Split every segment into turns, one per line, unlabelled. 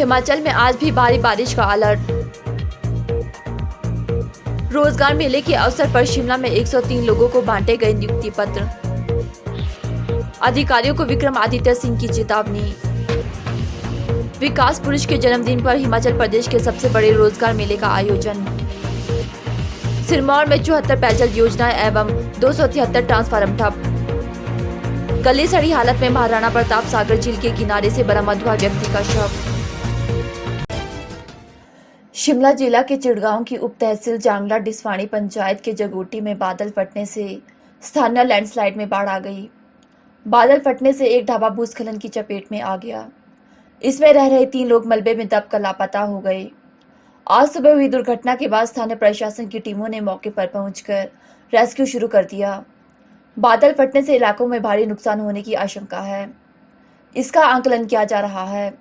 हिमाचल में आज भी भारी बारिश का अलर्ट। रोजगार मेले के अवसर पर शिमला में 103 लोगों को बांटे गए नियुक्ति पत्र। अधिकारियों को विक्रमादित्य सिंह की चेतावनी। विकास पुरुष के जन्मदिन पर हिमाचल प्रदेश के सबसे बड़े रोजगार मेले का आयोजन। सिरमौर में 74 पेयजल योजना एवं 273 ट्रांसफार्मर ठप। गली सड़ी हालत में महाराणा प्रताप सागर झील के किनारे से बरामद हुआ व्यक्ति का शव। शिमला जिला के चिड़गांव की उप तहसील जांगला डिसवाणी पंचायत के जगोटी में बादल फटने से स्थानीय लैंडस्लाइड में बाढ़ आ गई। बादल फटने से एक ढाबा भूस्खलन की चपेट में आ गया। इसमें रह रहे 3 लोग मलबे में दबकर लापता हो गए। आज सुबह हुई दुर्घटना के बाद स्थानीय प्रशासन की टीमों ने मौके पर पहुंचकर रेस्क्यू शुरू कर दिया। बादल फटने से इलाकों में भारी नुकसान होने की आशंका है। इसका आंकलन किया जा रहा है।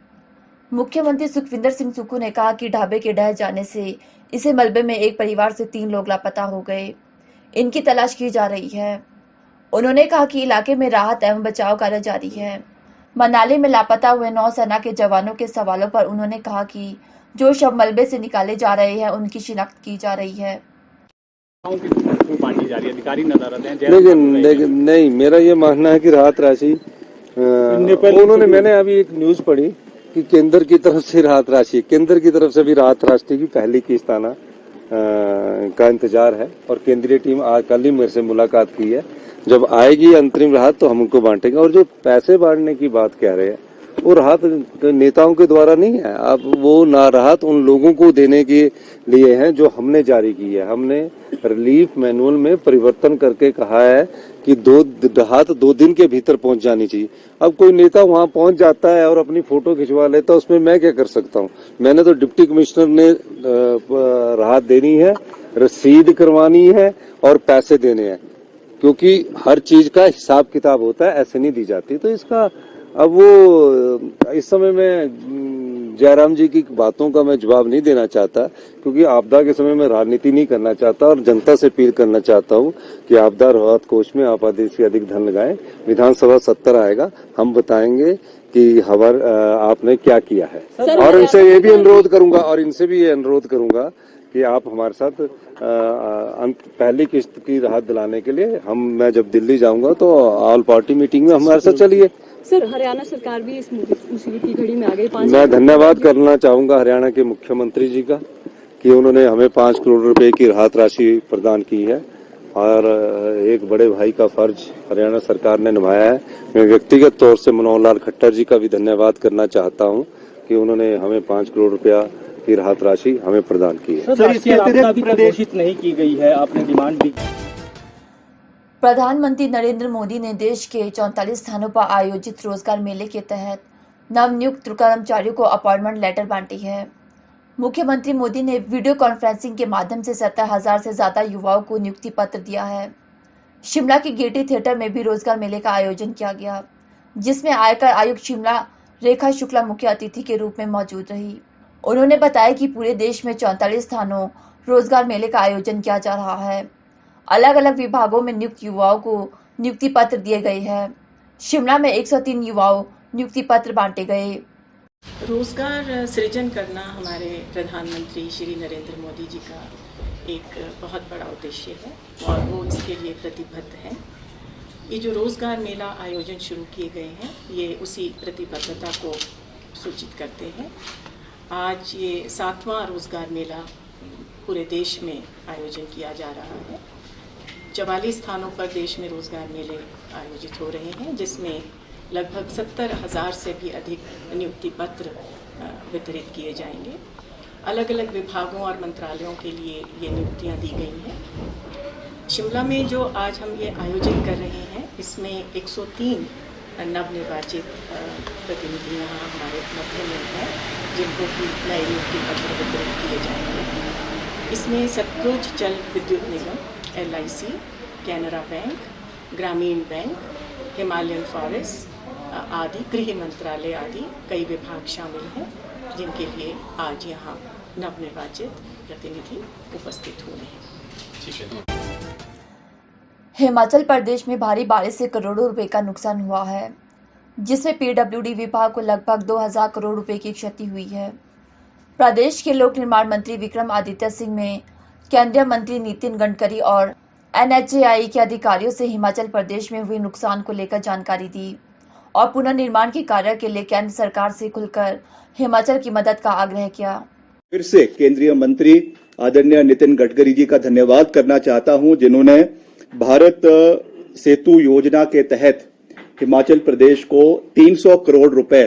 मुख्यमंत्री सुखविंदर सिंह सुक्खू ने कहा कि ढाबे के ढह जाने से इसे मलबे में एक परिवार से 3 लोग लापता हो गए। इनकी तलाश की जा रही है। उन्होंने कहा कि इलाके में राहत एवं बचाव कार्य जारी है। मनाली में लापता हुए नौसेना के जवानों के सवालों पर उन्होंने कहा कि जो शव मलबे से निकाले जा रहे हैं उनकी शिनाख्त की जा रही है।
लेकिन नहीं, मेरा ये मानना है कि राहत राशि उन्होंने, मैंने अभी एक न्यूज पढ़ी कि केंद्र की तरफ से राहत राशि, केंद्र की तरफ से भी राहत राशि की पहली किस्त आना का इंतजार है और केंद्रीय टीम आज कल ही मेरे से मुलाकात की है। जब आएगी अंतरिम राहत तो हम उनको बांटेंगे। और जो पैसे बांटने की बात कह रहे हैं वो राहत नेताओं के द्वारा नहीं है। अब वो ना राहत उन लोगों को देने के लिए है जो हमने जारी की है। हमने रिलीफ मैनुअल में परिवर्तन करके कहा है कि राहत 2 दिन के भीतर पहुंच जानी चाहिए। अब कोई नेता वहां पहुंच जाता है और अपनी फोटो खिंचवा लेता है, उसमें मैं क्या कर सकता हूं। मैंने तो डिप्टी कमिश्नर ने राहत देनी है, रसीद करवानी है और पैसे देने हैं, क्योंकि हर चीज का हिसाब किताब होता है, ऐसे नहीं दी जाती। तो इसका अब वो इस समय में जयराम जी की बातों का मैं जवाब नहीं देना चाहता, क्योंकि आपदा के समय में राजनीति नहीं करना चाहता और जनता से अपील करना चाहता हूं कि आपदा राहत कोष में आप अधिक से अधिक धन लगाएं। विधानसभा 70 आएगा, हम बताएंगे कि आपने क्या किया है। और इनसे ये भी अनुरोध करूंगा कि आप हमारे साथ पहली किस्त की राहत दिलाने के लिए मैं जब दिल्ली जाऊंगा तो ऑल पार्टी मीटिंग में हमारे साथ चलिए।
सर, हरियाणा सरकार भी इस मुसीबत की घड़ी में आ गई।
मैं धन्यवाद करना चाहूंगा हरियाणा के मुख्यमंत्री जी का कि उन्होंने हमें 5 करोड़ रुपए की राहत राशि प्रदान की है और एक बड़े भाई का फर्ज हरियाणा सरकार ने निभाया है। मैं व्यक्तिगत तौर से मनोहर लाल खट्टर जी का भी धन्यवाद करना चाहता हूं कि उन्होंने हमें 5 करोड़ रुपया की राहत राशि हमें प्रदान की है।
सर, इसके अतिरिक्त प्रदर्शित नहीं की गई है, आपने डिमांड भी।
प्रधानमंत्री नरेंद्र मोदी ने देश के 44 स्थानों पर आयोजित रोजगार मेले के तहत नवनियुक्त कर्मचारियों को अपॉइंटमेंट लेटर बांटी है। मुख्यमंत्री मोदी ने वीडियो कॉन्फ्रेंसिंग के माध्यम से 70,000 से ज्यादा युवाओं को नियुक्ति पत्र दिया है। शिमला के गेयटी थिएटर में भी रोजगार मेले का आयोजन किया गया, जिसमें आयकर आयुक्त शिमला रेखा शुक्ला मुख्य अतिथि के रूप में मौजूद रही। उन्होंने बताया कि पूरे देश में 44 स्थानों रोजगार मेले का आयोजन किया जा रहा है। अलग अलग विभागों में नियुक्त युवाओं को नियुक्ति पत्र दिए गए हैं। शिमला में 103 युवाओं नियुक्ति पत्र बांटे गए।
रोजगार सृजन करना हमारे प्रधानमंत्री श्री नरेंद्र मोदी जी का एक बहुत बड़ा उद्देश्य है और वो इसके लिए प्रतिबद्ध हैं। ये जो रोजगार मेला आयोजन शुरू किए गए हैं ये उसी प्रतिबद्धता को सूचित करते हैं। आज ये 7वां रोजगार मेला पूरे देश में आयोजन किया जा रहा है। 44 स्थानों पर देश में रोजगार मेले आयोजित हो रहे हैं, जिसमें लगभग 70,000 से भी अधिक नियुक्ति पत्र वितरित किए जाएंगे। अलग अलग विभागों और मंत्रालयों के लिए ये नियुक्तियां दी गई हैं। शिमला में जो आज हम ये आयोजन कर रहे हैं इसमें 103 नवनिर्वाचित प्रतिनिधि यहाँ हमारे मध्य में हैं, जिनको कि नए नियुक्ति पत्र वितरित किए जाएंगे। इसमें सतलुज जल विद्युत निगम, LIC, कैनरा बैंक, ग्रामीण बैंक, हिमालयन फॉरेस्ट आदि, गृह मंत्रालय आदि कई विभाग शामिल हैं, जिनके लिए आज यहाँ नवनिर्वाचित प्रतिनिधि उपस्थित हुए हैं।
हिमाचल प्रदेश में भारी बारिश से करोड़ों रुपए का नुकसान हुआ है। जिसमें पीडब्ल्यूडी विभाग को लगभग 2000 करोड़ रुपए की क्षति हुई है। प्रदेश के लोक निर्माण मंत्री विक्रम आदित्य सिंह ने केंद्रीय मंत्री नितिन गडकरी और NHAI के अधिकारियों से हिमाचल प्रदेश में हुए नुकसान को लेकर जानकारी दी और पुनर्निर्माण के कार्य के लिए केंद्र सरकार से खुलकर हिमाचल की मदद का आग्रह किया।
फिर से केंद्रीय मंत्री आदरणीय नितिन गडकरी जी का धन्यवाद करना चाहता हूं, जिन्होंने भारत सेतु योजना के तहत हिमाचल प्रदेश को 300 करोड़ रुपए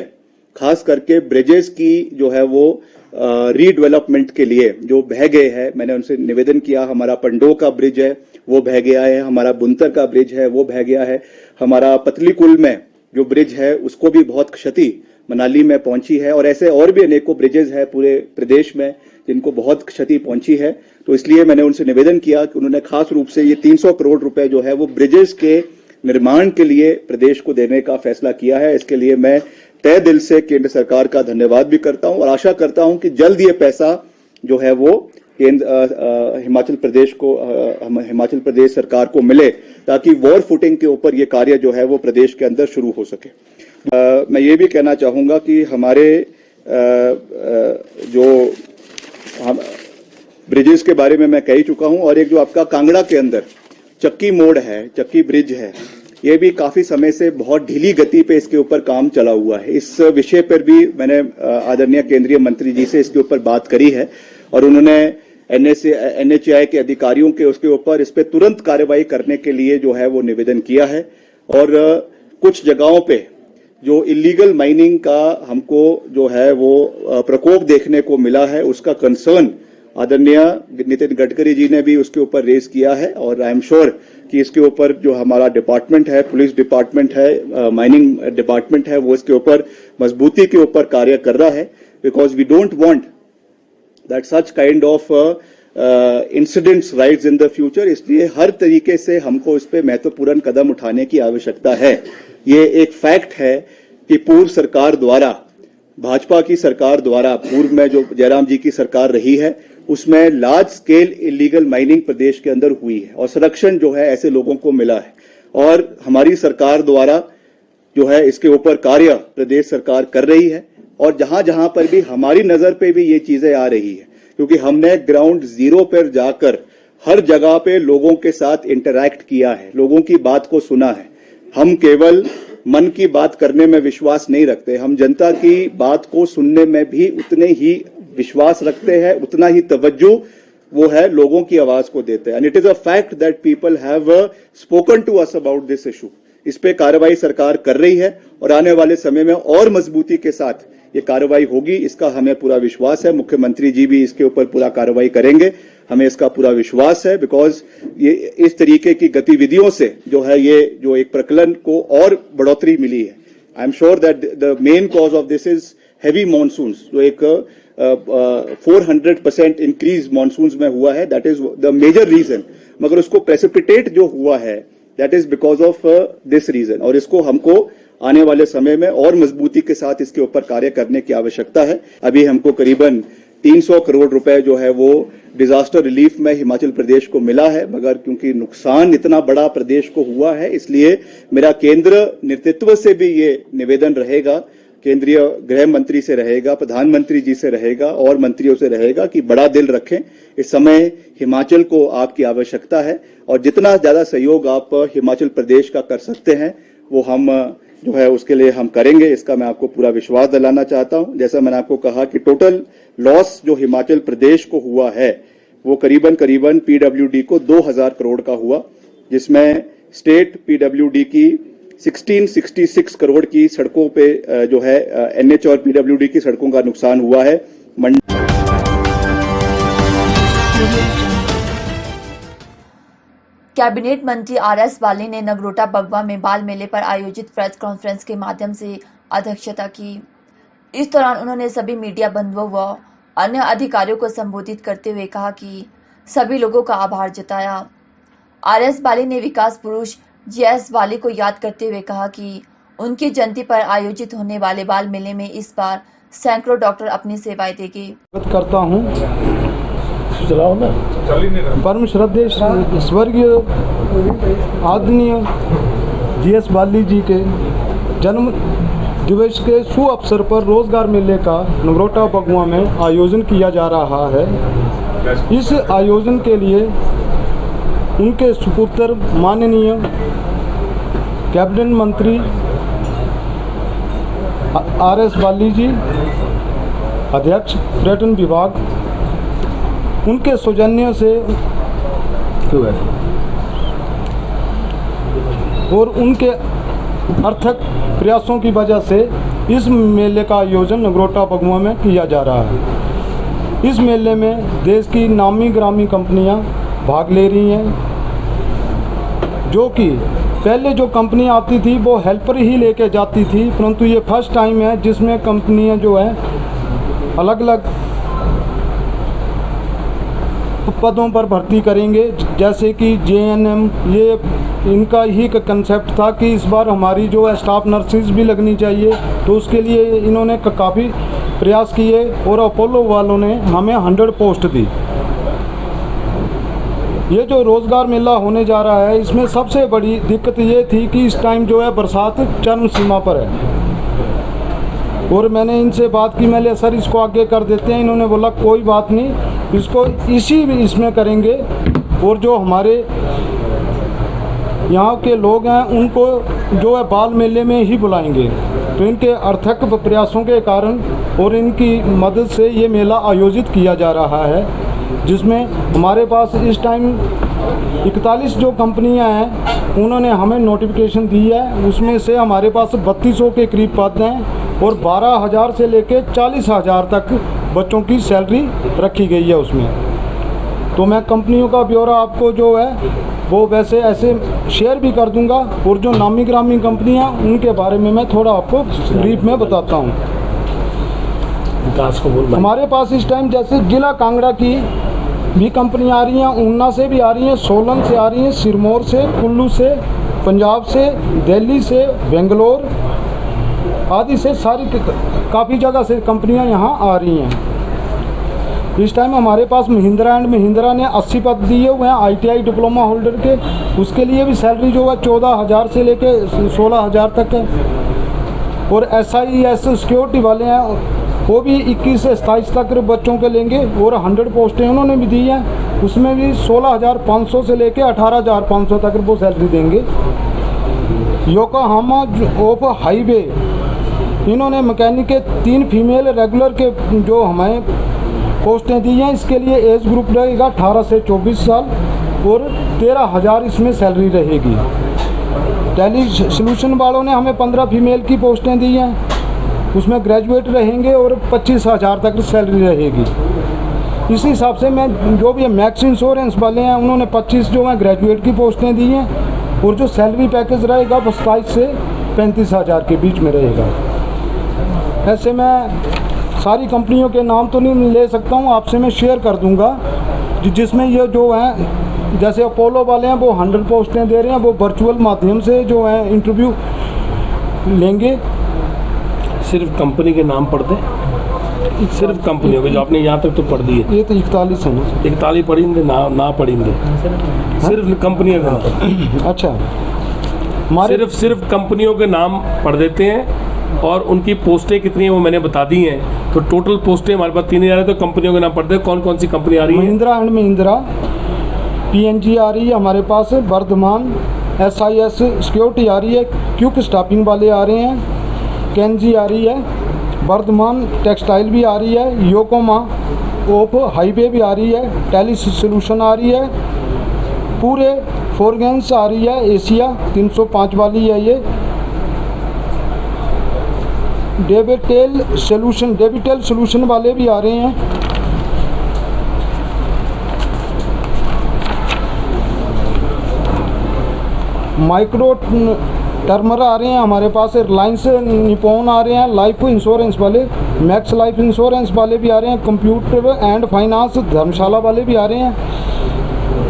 खास करके ब्रिजेस की जो है वो रीडेवलपमेंट के लिए जो बह गए हैं। मैंने उनसे निवेदन किया, हमारा पंडो का ब्रिज है वो बह गया है, हमारा बुनतर का ब्रिज है वो बह गया है, हमारा पतलीकुल में जो ब्रिज है उसको भी बहुत क्षति मनाली में पहुंची है, और ऐसे और भी अनेकों ब्रिजेस है पूरे प्रदेश में जिनको बहुत क्षति पहुंची है। तो इसलिए मैंने उनसे निवेदन किया कि उन्होंने खास रूप से ये 300 करोड़ रुपए जो है वो ब्रिजेस के निर्माण के लिए प्रदेश को देने का फैसला किया है। इसके लिए मैं तय दिल से केंद्र सरकार का धन्यवाद भी करता हूं और आशा करता हूं कि जल्द ये पैसा जो है वो हिमाचल प्रदेश सरकार को मिले, ताकि वॉर फुटिंग के ऊपर ये कार्य जो है वो प्रदेश के अंदर शुरू हो सके। मैं ये भी कहना चाहूंगा कि हमारे जो ब्रिजेस के बारे में मैं कह ही चुका हूं, और एक जो आपका कांगड़ा के अंदर चक्की मोड़ है, चक्की ब्रिज है, ये भी काफी समय से बहुत ढीली गति पे इसके ऊपर काम चला हुआ है। इस विषय पर भी मैंने आदरणीय केंद्रीय मंत्री जी से इसके ऊपर बात करी है और उन्होंने NHAI के अधिकारियों के उसके ऊपर इस पे तुरंत कार्रवाई करने के लिए जो है वो निवेदन किया है। और कुछ जगहों पे जो इलीगल माइनिंग का हमको जो है वो प्रकोप देखने को मिला है, उसका कंसर्न आदरणीय नितिन गडकरी जी ने भी उसके ऊपर रेज किया है, और आई एम श्योर कि इसके ऊपर जो हमारा डिपार्टमेंट है, पुलिस डिपार्टमेंट है, माइनिंग डिपार्टमेंट है, वो इसके ऊपर मजबूती के ऊपर कार्य कर रहा है, because we don't want that such kind of incidents rise in the future. इसलिए हर तरीके से हमको इस पे महत्वपूर्ण कदम उठाने की आवश्यकता है। ये एक फैक्ट है कि पूर्व सरकार द्वारा, भाजपा की सरकार द्वारा, पूर्व में जो जयराम जी की सरकार रही है उसमें लार्ज स्केल इलीगल माइनिंग प्रदेश के अंदर हुई है और संरक्षण जो है ऐसे लोगों को मिला है, और हमारी सरकार द्वारा जो है इसके ऊपर कार्य प्रदेश सरकार कर रही है। और जहां जहां पर भी हमारी नजर पे भी ये चीजें आ रही है, क्योंकि हमने ग्राउंड जीरो पर जाकर हर जगह पे लोगों के साथ इंटरैक्ट किया है, लोगों की बात को सुना है। हम केवल मन की बात करने में विश्वास नहीं रखते, हम जनता की बात को सुनने में भी उतने ही विश्वास रखते हैं, उतना ही तवज्जो वो है लोगों की आवाज को देते हैं। And it is a fact that people have spoken to us about this issue. इस पे कार्रवाई सरकार कर रही है और आने वाले समय में और मजबूती के साथ ये कार्रवाई होगी, इसका हमें पूरा विश्वास है। मुख्यमंत्री जी भी इसके ऊपर पूरा कार्रवाई करेंगे, हमें इसका पूरा विश्वास है, बिकॉज ये इस तरीके की गतिविधियों से जो है ये जो एक प्रकलन को और बढ़ोतरी मिली है। I am sure that the main cause of this is heavy monsoons, जो एक 400% इंक्रीज मानसून्स में हुआ है, that is the major reason. मगर उसको प्रेसिपिटेट जो हुआ है that is because of this reason, और इसको हमको आने वाले समय में और मजबूती के साथ इसके ऊपर कार्य करने की आवश्यकता है। अभी हमको करीबन 300 करोड़ रुपए जो है वो डिजास्टर रिलीफ में हिमाचल प्रदेश को मिला है, मगर क्योंकि नुकसान इतना बड़ा प्रदेश को हुआ है, इसलिए मेरा केंद्र नेतृत्व से भी ये निवेदन रहेगा, केंद्रीय गृह मंत्री से रहेगा, प्रधानमंत्री जी से रहेगा और मंत्रियों से रहेगा कि बड़ा दिल रखें। इस समय हिमाचल को आपकी आवश्यकता है, और जितना ज्यादा सहयोग आप हिमाचल प्रदेश का कर सकते हैं वो हम जो है उसके लिए हम करेंगे, इसका मैं आपको पूरा विश्वास दिलाना चाहता हूं। जैसा मैंने आपको कहा कि टोटल लॉस जो हिमाचल प्रदेश को हुआ है वो करीबन पीडब्ल्यूडी को 2000 करोड़ का हुआ, जिसमें स्टेट पीडब्ल्यूडी की 1666 करोड़ की सड़कों पे जो है एनएच और पीडब्ल्यूडी की सड़कों का नुकसान हुआ है।
कैबिनेट मंत्री RS बाली ने नगरोटा बगवा में बाल मेले पर आयोजित प्रेस कॉन्फ्रेंस के माध्यम से अध्यक्षता की। इस दौरान उन्होंने सभी मीडिया बंधुओं व अन्य अधिकारियों को संबोधित करते हुए कहा कि सभी लोगों का आभार जताया। RS बाली ने विकास पुरुष GS बाली को याद करते हुए कहा कि उनकी जयंती पर आयोजित होने वाले बाल मेले में इस बार सैकड़ों डॉक्टर अपनी सेवाएं देंगे।
करता हूँ परम श्रद्धेय स्वर्गीय आदरणीय GS बाली जी के जन्म दिवस के शुभ अवसर पर रोजगार मेले का नगरोटा बगुआ में आयोजन किया जा रहा है। इस आयोजन के लिए उनके सुपुत्र माननीय कैबिनेट मंत्री RS बाली जी, अध्यक्ष पर्यटन विभाग, उनके सौजन्य से और उनके अर्थक प्रयासों की वजह से इस मेले का आयोजन नगरोटा बगुआ में किया जा रहा है। इस मेले में देश की नामी ग्रामी कंपनियां भाग ले रही हैं, जो कि पहले जो कंपनी आती थी वो हेल्पर ही लेके जाती थी, परंतु ये फर्स्ट टाइम है जिसमें कंपनियां जो है अलग अलग पदों पर भर्ती करेंगे। जैसे कि JNM, ये इनका ही कंसेप्ट था कि इस बार हमारी जो है स्टाफ नर्सेज भी लगनी चाहिए, तो उसके लिए इन्होंने काफ़ी प्रयास किए और अपोलो वालों ने हमें 100 पोस्ट दी। ये जो रोज़गार मेला होने जा रहा है, इसमें सबसे बड़ी दिक्कत ये थी कि इस टाइम जो है बरसात चरम सीमा पर है, और मैंने इनसे बात की, मैंने सर इसको आगे कर देते हैं। इन्होंने बोला कोई बात नहीं, इसको इसमें करेंगे, और जो हमारे यहाँ के लोग हैं उनको जो है बाल मेले में ही बुलाएंगे। तो इनके अर्थक प्रयासों के कारण और इनकी मदद से ये मेला आयोजित किया जा रहा है, जिसमें हमारे पास इस टाइम 41 जो कंपनियां हैं उन्होंने हमें नोटिफिकेशन दी है। उसमें से हमारे पास 3200 के करीब पद हैं और 12,000 से लेकर 40,000 तक बच्चों की सैलरी रखी गई है उसमें। तो मैं कंपनियों का ब्यौरा आपको जो है वो वैसे ऐसे शेयर भी कर दूंगा, और जो नामी ग्रामी कंपनियां उनके बारे में मैं थोड़ा आपको ब्रीफ में बताता हूं। हमारे पास इस टाइम जैसे जिला कांगड़ा की भी कंपनियां आ रही हैं, ऊना से भी आ रही हैं, सोलन से आ रही हैं, सिरमौर से, कुल्लू से, पंजाब से, दिल्ली से, बेंगलोर आदि से सारी काफ़ी जगह से कंपनियां यहां आ रही हैं। इस टाइम हमारे पास महिंद्रा एंड महिंद्रा ने 80 पद दिए हुए हैं ITI डिप्लोमा होल्डर के, उसके लिए भी सैलरी जो है 14,000 से लेके 16,000 तक है। और SIS सिक्योरिटी वाले हैं, वो भी 21 से 27 तक बच्चों के लेंगे, और 100 पोस्टें उन्होंने भी दी हैं, उसमें भी 16,500 से लेके 18,500 तक वो सैलरी देंगे। योकोहामा ऑफ हाईवे, इन्होंने मैकेनिक के 3 फीमेल रेगुलर के जो हमें पोस्टें दी हैं, इसके लिए एज ग्रुप रहेगा 18 से 24 साल, और 13,000 इसमें सैलरी रहेगी। टेली सोल्यूशन वालों ने हमें 15 फीमेल की पोस्टें दी हैं, उसमें ग्रेजुएट रहेंगे और 25,000 तक सैलरी रहेगी। इसी हिसाब से मैं जो भी मैक्स इंश्योरेंस वाले हैं उन्होंने 25 जो हैं ग्रेजुएट की पोस्टें दी हैं, और जो सैलरी पैकेज रहेगा वो 27 से 35,000 के बीच में रहेगा। ऐसे मैं सारी कंपनियों के नाम तो नहीं ले सकता हूँ, आपसे मैं शेयर कर दूँगा, जिसमें ये जो हैं जैसे अपोलो वाले हैं वो 100 पोस्टें दे रहे हैं, वो वर्चुअल माध्यम से जो है इंटरव्यू लेंगे।
सिर्फ कंपनी के नाम पढ़ दें, सिर्फ कंपनियों के जो आपने यहाँ तक तो पढ़ दिए,
ये तो 41 है ना,
41 पढ़ेंगे ना पढ़ेंगे, सिर्फ कंपनियों के नाम।
अच्छा,
सिर्फ कंपनियों के नाम पढ़ देते हैं, और उनकी पोस्टें कितनी हैं वो मैंने बता दी हैं। तो टोटल पोस्टें हमारे पास 3,000 है, तो कंपनियों के नाम पढ़ते हैं। कौन कौन सी कंपनी आ रही है?
महिंद्रा एंड महिंद्रा, PNG आ रही है हमारे पास, वर्धमान, SIS सिक्योरिटी आ रही है, क्यूक स्टाफिंग वाले आ रहे हैं, केनजी आ रही है, वर्धमान टेक्सटाइल भी आ रही है, योकोमा ऑफ हाईवे भी आ रही है, टेली सोल्यूशन आ रही है, पूरे फोरगेंस आ रही है, एशिया 305 वाली है ये, डेबिटेल सोल्यूशन वाले भी आ रहे हैं, माइक्रो टर्मर आ रहे हैं हमारे पास, रिलायंस निपॉन आ रहे हैं, लाइफ इंश्योरेंस वाले, मैक्स लाइफ इंश्योरेंस वाले भी आ रहे हैं, कंप्यूटर एंड फाइनेंस धर्मशाला वाले भी आ रहे हैं,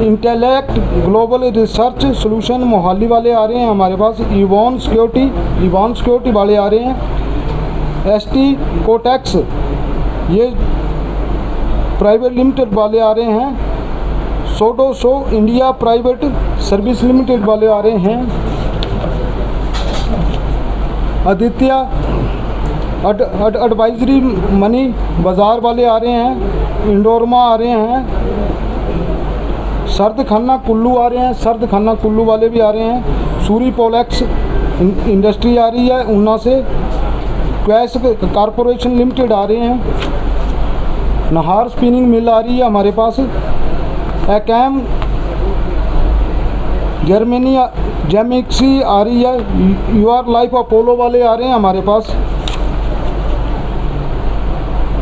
intellect global research solution Mohali वाले आ रहे हैं हमारे पास, इवॉन सिक्योरिटी वाले आ रहे हैं, ST कोटेक्स ये प्राइवेट लिमिटेड वाले आ रहे हैं, सोडोसो इंडिया प्राइवेट सर्विस लिमिटेड वाले आ रहे हैं, आदित्य एडवाइजरी मनी बाज़ार वाले आ रहे हैं, इंडोरमा आ रहे हैं, सर्द खन्ना कुल्लू आ रहे हैं, सर्द खन्ना कुल्लू वाले भी आ रहे हैं, सूरी पोलेक्स इंडस्ट्री आ रही है ऊना से, क्वैस कारपोरेशन लिमिटेड आ रहे हैं, नहार स्पिनिंग मिल आ रही है हमारे पास, एकैम जर्मनी जेमिक्सी आ रही है, यूआर लाइफ अपोलो वाले आ रहे हैं हमारे पास,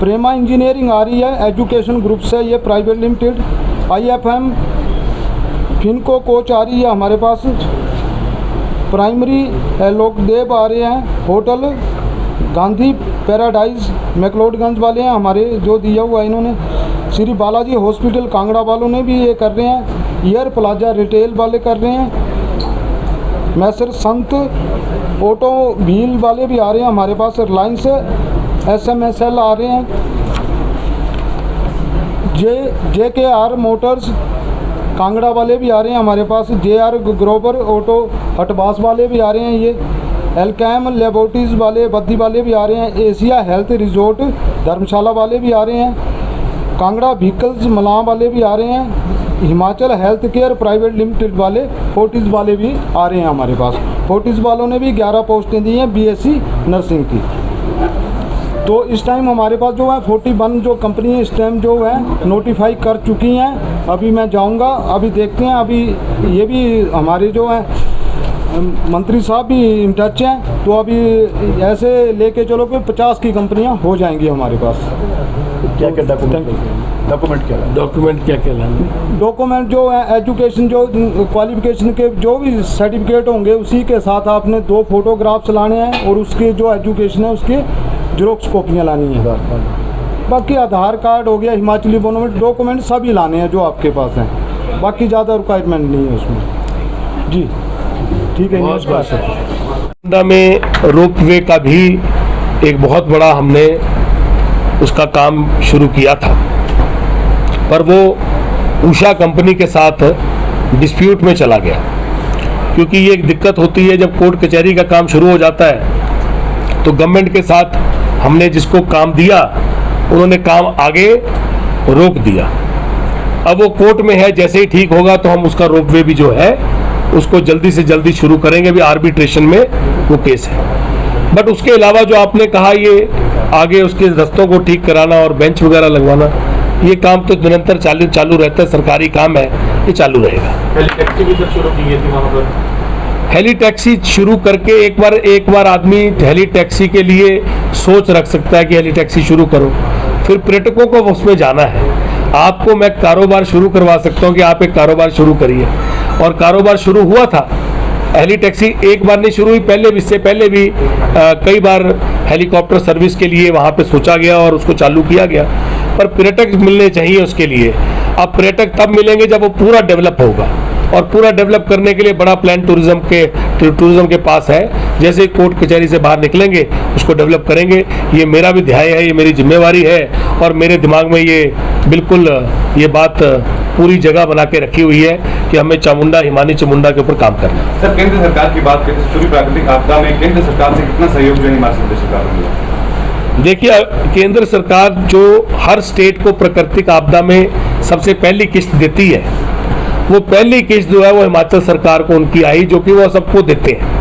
प्रेमा इंजीनियरिंग आ रही है, एजुकेशन ग्रुप से ये प्राइवेट लिमिटेड, आईएफएम फिनको कोच आ रही है हमारे पास, प्राइमरी लोकदेव आ रहे हैं, होटल गांधी पैराडाइज मैक्लोडगंज वाले हैं हमारे जो दिया हुआ है इन्होंने, श्री बालाजी हॉस्पिटल कांगड़ा वालों ने भी ये कर रहे हैं, ईयर प्लाजा रिटेल वाले कर रहे हैं, मैसर संत ऑटो व्हील वाले भी आ रहे हैं हमारे पास, रिलायंस SMSL आ रहे हैं, JKR मोटर्स कांगड़ा वाले भी आ रहे हैं हमारे पास, JR ग्रोवर ऑटो हटवास वाले भी आ रहे हैं, ये एलकैम लेबोरेटरीज वाले बद्दी वाले भी आ रहे हैं, एशिया हेल्थ रिजोर्ट धर्मशाला वाले भी आ रहे हैं, कांगड़ा व्हीकल्स मलाम वाले भी आ रहे हैं, Himachal health care private limited वाले फोर्टिस वाले भी आ रहे हैं हमारे पास। फोर्टिस वालों ने भी 11 पोस्टें दी हैं BSc नर्सिंग की। तो इस टाइम हमारे पास जो है 41 जो कंपनी इस टाइम जो है नोटिफाई कर चुकी हैं। अभी मैं जाऊंगा, अभी देखते हैं, अभी ये भी हमारे जो है मंत्री साहब भी इन टच हैं, तो अभी ऐसे लेके चलो कि 50 की कंपनियां हो जाएंगी हमारे पास।
क्या क्या डॉक्यूमेंट क्या कहलाएंगे?
डॉक्यूमेंट जो है एजुकेशन जो क्वालिफिकेशन के जो भी सर्टिफिकेट होंगे उसी के साथ आपने 2 फोटोग्राफ्स लाने हैं और उसके जो एजुकेशन है उसके जेरोक्स कॉपियाँ लानी है। बाकी आधार कार्ड हो गया, हिमाचली बोनोमेंट डॉक्यूमेंट सभी लाने हैं जो आपके पास हैं, बाकी ज़्यादा रिक्वायरमेंट नहीं है उसमें। जी ठीक है।
नमस्कार। में रोपवे का भी एक बहुत बड़ा हमने उसका काम शुरू किया था, पर वो उषा कंपनी के साथ डिस्प्यूट में चला गया, क्योंकि ये एक दिक्कत होती है जब कोर्ट कचहरी का काम शुरू हो जाता है तो गवर्नमेंट के साथ हमने जिसको काम दिया उन्होंने काम आगे रोक दिया। अब वो कोर्ट में है, जैसे ही ठीक होगा तो हम उसका रोपवे भी जो है उसको जल्दी से जल्दी शुरू करेंगे। भी आर्बिट्रेशन में वो केस है। बट उसके अलावा जो आपने कहा ये आगे उसके रास्तों को ठीक कराना और बेंच वगैरह लगवाना, ये काम तो निरंतर चालू रहता है, सरकारी काम है, ये चालू रहेगा।
हेली टैक्सी भी शुरू की गई थी वहाँ पर।
हेली टैक्सी शुरू करके एक बार आदमी हेली टैक्सी के लिए सोच रख सकता है कि हेली टैक्सी शुरू करो, फिर पर्यटकों को उसमें जाना है। आपको मैं कारोबार शुरू करवा सकता हूँ कि आप एक कारोबार शुरू करिए, और कारोबार शुरू हुआ था। हेली टैक्सी एक बार नहीं शुरू हुई, इससे पहले भी कई बार हेलीकॉप्टर सर्विस के लिए वहाँ पे सोचा गया और उसको चालू किया गया, पर पर्यटक मिलने चाहिए उसके लिए। अब पर्यटक तब मिलेंगे जब वो पूरा डेवलप होगा, और पूरा डेवलप करने के लिए बड़ा प्लान टूरिज्म के पास है। जैसे कोर्ट कचहरी से बाहर निकलेंगे उसको डेवलप करेंगे। ये मेरा भी ध्यान है, ये मेरी जिम्मेवारी है, और मेरे दिमाग में ये बिल्कुल ये बात पूरी जगह बना के रखी हुई है कि हमें चामुंडा हिमानी चामुंडा के ऊपर काम करना है।
सर, केंद्र सरकार की बात करें तो सूर्य प्राकृतिक आपदा में केंद्र सरकार से कितना सहयोग जो हिमाचल सरकार ने दिया?
देखिए, केंद्र सरकार जो हर स्टेट को प्राकृतिक आपदा में सबसे पहली किस्त देती है, वो पहली किस्त जो है वो हिमाचल सरकार को उनकी आई, जो कि वो सबको देते हैं।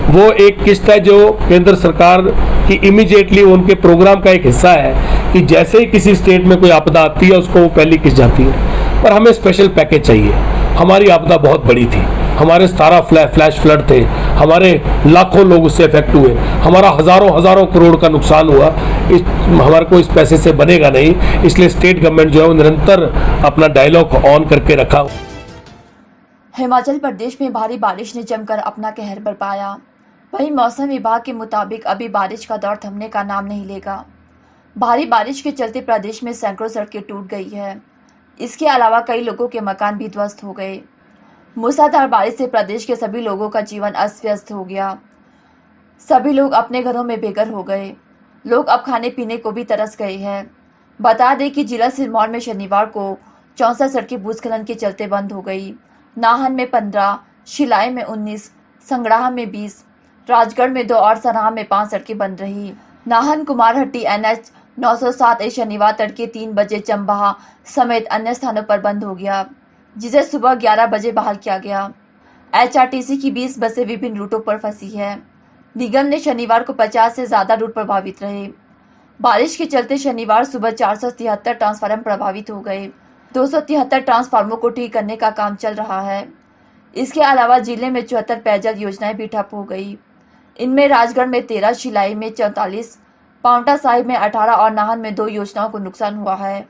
वो एक किस्त है जो केंद्र सरकार की इमीडिएटली उनके प्रोग्राम का एक हिस्सा है कि जैसे ही किसी स्टेट में कोई आपदा आती है उसको वो पहली किस्त जाती है। पर हमें स्पेशल पैकेज चाहिए। हमारी आपदा बहुत बड़ी थी, हमारे 17 फ्लैश फ्लड थे, हमारे लाखों लोग उससे इफेक्ट हुए, हमारा हजारों करोड़ का नुकसान हुआ। हमारे को इस पैसे से बनेगा नहीं, इसलिए स्टेट गवर्नमेंट जो है वो निरंतर अपना डायलॉग ऑन करके रखा।
हिमाचल प्रदेश में भारी बारिश ने जमकर अपना कहर बरपाया। वहीं मौसम विभाग के मुताबिक अभी बारिश का दौर थमने का नाम नहीं लेगा। भारी बारिश के चलते प्रदेश में सैकड़ों सड़कें टूट गई है। इसके अलावा कई लोगों के मकान भी ध्वस्त हो गए। मूसलाधार बारिश से प्रदेश के सभी लोगों का जीवन अस्त व्यस्त हो गया। सभी लोग अपने घरों में बेघर हो गए। लोग अब खाने पीने को भी तरस गए हैं। बता दें कि जिला सिरमौर में शनिवार को 64 सड़कें भूस्खलन के चलते बंद हो गई। नाहन में 15, शिलाई में 19, संगड़ाह में 20, राजगढ़ में 2 और सराहा में 5 सड़कें बंद रही। नाहन कुमारहट्टी NH 907 शनिवार तड़के 3 बजे चंबाहा समेत अन्य स्थानों पर बंद हो गया, जिसे सुबह 11 बजे बहाल किया गया। HRTC की 20 बसें विभिन्न रूटों पर फंसी है। निगम ने शनिवार को 50 से ज्यादा रूट प्रभावित रहे। बारिश के चलते शनिवार सुबह 473 ट्रांसफार्मर प्रभावित हो गए। 273 ट्रांसफार्मरों को ठीक करने का काम चल रहा है। इसके अलावा जिले में 74 पेयजल योजनाएं भी ठप हो गई। इनमें राजगढ़ में 13, शिलाई में 44, पांवटा साहिब में 18 और नाहन में 2 योजनाओं को नुकसान हुआ है।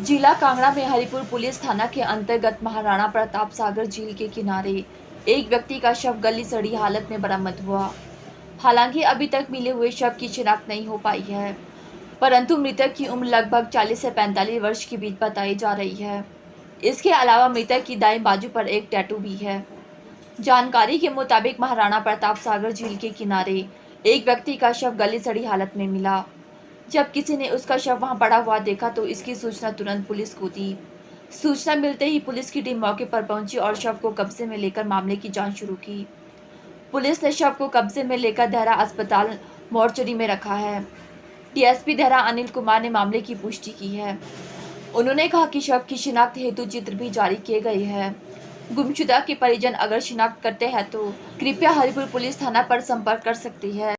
जिला कांगड़ा में हरिपुर पुलिस थाना के अंतर्गत महाराणा प्रताप सागर झील के किनारे एक व्यक्ति का शव गली सड़ी हालत में बरामद हुआ। हालांकि अभी तक मिले हुए शव की शिनाख्त नहीं हो पाई है, परंतु मृतक की उम्र लगभग 40 से 45 वर्ष के बीच बताई जा रही है। इसके अलावा मृतक की दाईं बाजू पर एक टैटू भी है। जानकारी के मुताबिक महाराणा प्रताप सागर झील के किनारे एक व्यक्ति का शव गली सड़ी हालत में मिला। जब किसी ने उसका शव वहां पड़ा हुआ देखा तो इसकी सूचना तुरंत पुलिस को दी। सूचना मिलते ही पुलिस की टीम मौके पर पहुंची और शव को कब्जे में लेकर मामले की जांच शुरू की। पुलिस ने शव को कब्जे में लेकर देहरा अस्पताल मोर्चरी में रखा है। DSP देहरा अनिल कुमार ने मामले की पुष्टि की है। उन्होंने कहा कि शव की शिनाख्त हेतु चित्र भी जारी किए गए हैं। गुमशुदा के परिजन अगर शिनाख्त करते हैं तो कृपया हरिपुर पुलिस थाना पर संपर्क कर सकते हैं।